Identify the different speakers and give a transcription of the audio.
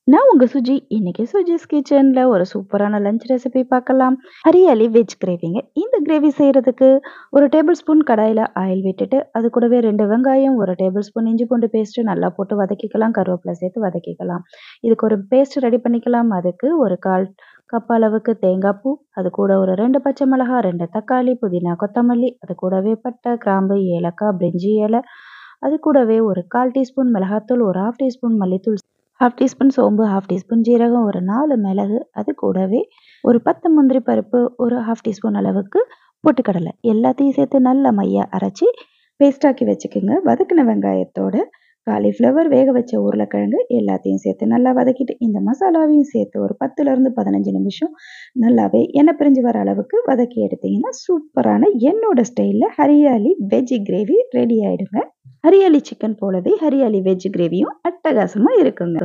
Speaker 1: நான் உங்க சுஜி. இன்னைக்கு சுஜிஸ் கிச்சன்ல ஒரு சூப்பரான லஞ்ச் ரெசிபி பார்க்கலாம். ஹரியாலி வெஜ் கிரேவிங்க. இந்த கிரேவி செய்றதுக்கு 1 டேபிள் ஸ்பூன் கடாயில ஆயில் விட்டுட்டு, அது கூடவே 2 வெங்காயம், 1 டேபிள் ஸ்பூன் இஞ்சி பூண்டு பேஸ்ட் நல்லா போட்டு வதக்கிக்கலாம். கருவேப்பிலை சேர்த்து வதக்கிக்கலாம். இதுக்கு ஒரு பேஸ்ட் ரெடி பண்ணிக்கலாம். அதுக்கு ஒரு 1/4 கப் அளவுக்கு தேங்காய் பூ, அது கூட ஒரு 2 பச்சை மிளகாய், 2 தக்காளி, புதினா, கொத்தமல்லி, அது கூடவே பட்டை, கிராம்பு, ஏலக்காய், பிரிஞ்சி இலை, அது கூடவே ஒரு 1/4 டீஸ்பூன் மிளகாத்தூள், ஒரு 1/2 டீஸ்பூன் மல்லித்தூள், 1/2 டீஸ்பூன் சோம்பு, 1/2 டீஸ்பூன் ஜீரகம், ஒரு 4 மிளகு, அது கூடவே ஒரு 10 முந்திரி பருப்பு, ஒரு 1/2 டீஸ்பூன் அளவுக்கு பொட்டுக்கடலை எல்லாத்தையும் சேர்த்து நல்லா மையா அரைச்சி பேஸ்ட் ஆக்கி வச்சுக்கோங்க. வதக்கின வெங்காயத்தோட காலிஃப்ளவர், வேக வச்ச உருளைக்கிழங்கு எல்லாத்தையும் சேர்த்து நல்லா வதக்கிட்டு இந்த மசாலாவையும் சேர்த்து ஒரு 10லேருந்து 15 நிமிஷம் நல்லாவே எண்ணெய் பிரிஞ்சு வர அளவுக்கு வதக்கி எடுத்தீங்கன்னா சூப்பரான என்னோட ஸ்டைலில் ஹரியாலி வெஜ் கிரேவி ரெடி ஆயிடுங்க. ஹரியாலி சிக்கன் போலவே ஹரியாலி வெஜ் கிரேவியும் அட்டகாசமாக இருக்குங்க.